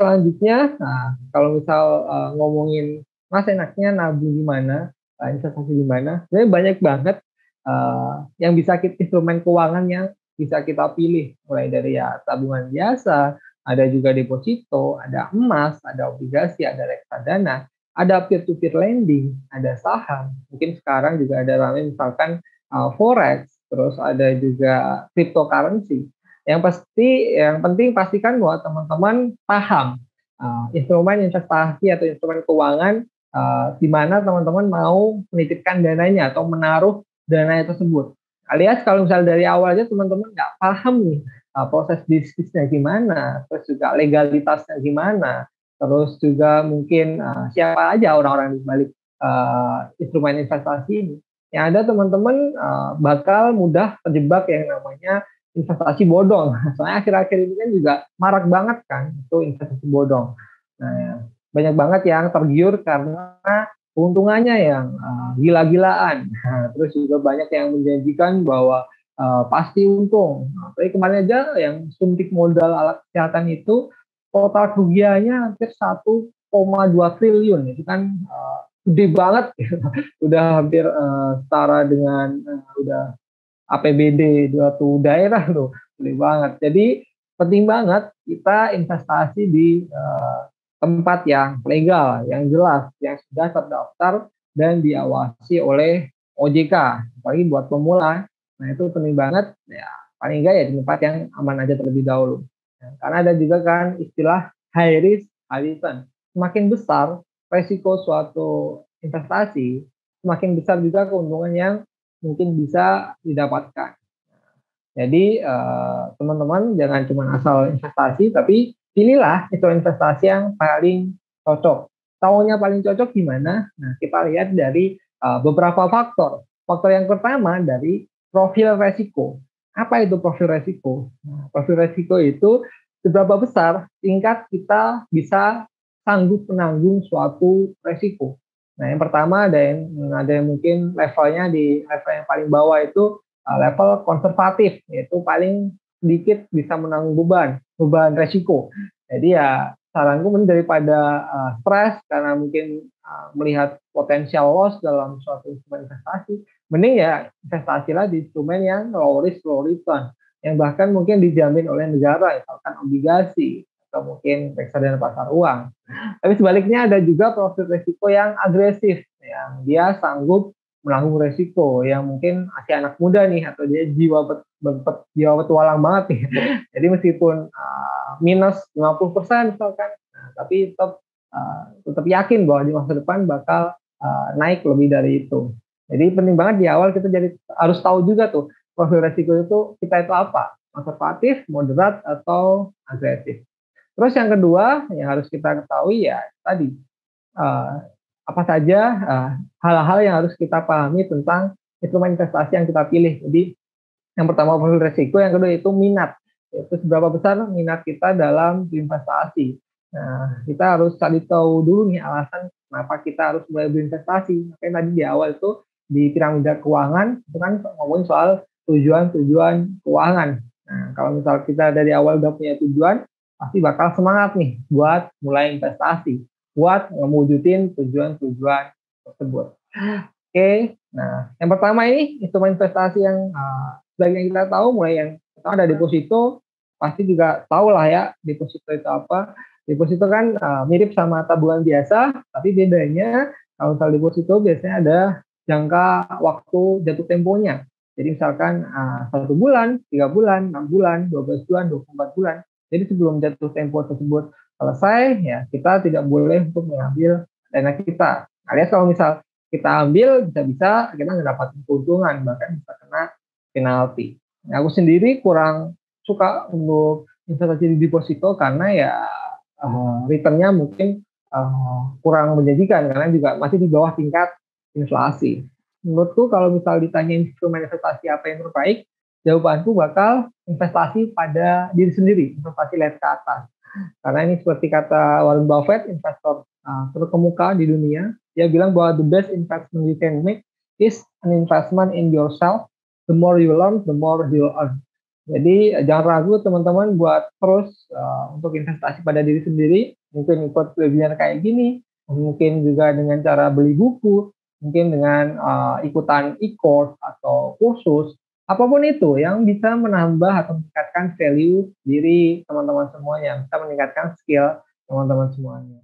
selanjutnya, nah, kalau misal ngomongin Mas enaknya nabung di mana, investasi di mana, sebenarnya banyak banget yang bisa kita instrumen keuangan yang bisa kita pilih, mulai dari ya tabungan biasa, ada juga deposito, ada emas, ada obligasi, ada reksadana, ada peer-to-peer lending, ada saham, mungkin sekarang juga ada ramai misalkan forex, terus ada juga cryptocurrency. Yang penting pastikan bahwa teman-teman paham instrumen investasi atau instrumen keuangan di mana teman-teman mau menitipkan dananya atau menaruh dana tersebut. Alias kalau misalnya dari awal aja teman-teman nggak paham nih proses bisnisnya gimana, terus juga legalitasnya gimana, terus juga mungkin siapa aja orang-orang di balik instrumen investasi ini. Yang ada teman-teman bakal mudah terjebak yang namanya investasi bodong. Soalnya akhir-akhir ini kan juga marak banget kan itu investasi bodong. Nah, banyak banget yang tergiur karena keuntungannya yang gila-gilaan. Nah, terus juga banyak yang menjanjikan bahwa pasti untung. Tapi kemarin aja yang suntik modal alat kesehatan itu total kerugiannya hampir 1,2 triliun. Itu kan gede banget. Udah hampir setara dengan udah APBD suatu daerah loh, gede banget. Jadi penting banget kita investasi di tempat yang legal, yang jelas, yang sudah terdaftar dan diawasi oleh OJK. Apalagi buat pemula, nah itu penting banget. Ya, paling enggak ya di tempat yang aman aja terlebih dahulu. Ya, karena ada juga kan istilah high risk, high return. Semakin besar resiko suatu investasi, semakin besar juga keuntungan yang mungkin bisa didapatkan. Jadi teman-teman jangan cuma asal investasi, tapi pilihlah itu investasi yang paling cocok. Tahunya paling cocok gimana? Nah, kita lihat dari beberapa faktor. Faktor yang pertama dari profil resiko. Apa itu profil resiko? Nah, profil resiko itu seberapa besar tingkat kita bisa sanggup menanggung suatu resiko. Nah, yang pertama ada yang mungkin levelnya di level yang paling bawah itu level konservatif, yaitu paling sedikit bisa menanggung beban resiko. Jadi ya saranku mending daripada stres karena mungkin melihat potensial loss dalam suatu instrumen investasi, mending ya investasilah di instrumen yang low risk low return, yang bahkan mungkin dijamin oleh negara, misalkan obligasi atau mungkin reksadana pasar uang. Tapi sebaliknya ada juga profil risiko yang agresif, yang dia sanggup menanggung resiko, yang mungkin masih anak muda nih atau dia jiwa petualang banget nih. Jadi meskipun minus 50% misalkan, nah, tapi tetap yakin bahwa di masa depan bakal naik lebih dari itu. Jadi penting banget di awal kita jadi harus tahu juga tuh profil resiko itu kita itu apa, konservatif, moderat, atau agresif. Terus yang kedua yang harus kita ketahui ya tadi uh, apa saja hal-hal yang harus kita pahami tentang instrumen investasi yang kita pilih. Jadi yang pertama profil resiko, yang kedua itu minat. Itu seberapa besar minat kita dalam investasi. Nah, kita harus cari tahu dulu nih alasan kenapa kita harus mulai berinvestasi. Makanya tadi di awal itu di piramida keuangan itu kan ngomongin soal tujuan-tujuan keuangan. Nah, kalau misal kita dari awal udah punya tujuan, pasti bakal semangat nih buat mulai investasi, buat mewujudin tujuan-tujuan tersebut. Oke, nah yang pertama ini instrumen investasi yang sebagian kita tahu, mulai yang pertama ada deposito, pasti juga tahu lah ya deposito itu apa. Deposito kan mirip sama tabungan biasa, tapi bedanya kalau misal deposito biasanya ada jangka waktu jatuh temponya. Jadi misalkan 1 bulan, 3 bulan, 6 bulan, 12 bulan, 24 bulan. Jadi sebelum jatuh tempo tersebut selesai, ya kita tidak boleh untuk mengambil dana kita. Alias kalau misal kita ambil, bisa-bisa kita nggak dapat keuntungan, bahkan bisa kena penalti. Nah, aku sendiri kurang suka untuk investasi di deposito karena ya returnnya mungkin kurang menjanjikan karena juga masih di bawah tingkat inflasi. Menurutku kalau misal ditanya instrumen investasi apa yang terbaik, jawabanku bakal investasi pada diri sendiri, investasi lihat ke atas. Karena ini seperti kata Warren Buffett, investor terkemuka di dunia, dia bilang bahwa the best investment you can make is an investment in yourself. The more you learn, the more you earn. Jadi jangan ragu teman-teman buat terus untuk investasi pada diri sendiri, mungkin ikut webinar kayak gini, mungkin juga dengan cara beli buku, mungkin dengan ikutan e-course atau kursus, apapun itu yang bisa menambah atau meningkatkan value diri teman-teman semuanya, bisa meningkatkan skill teman-teman semuanya.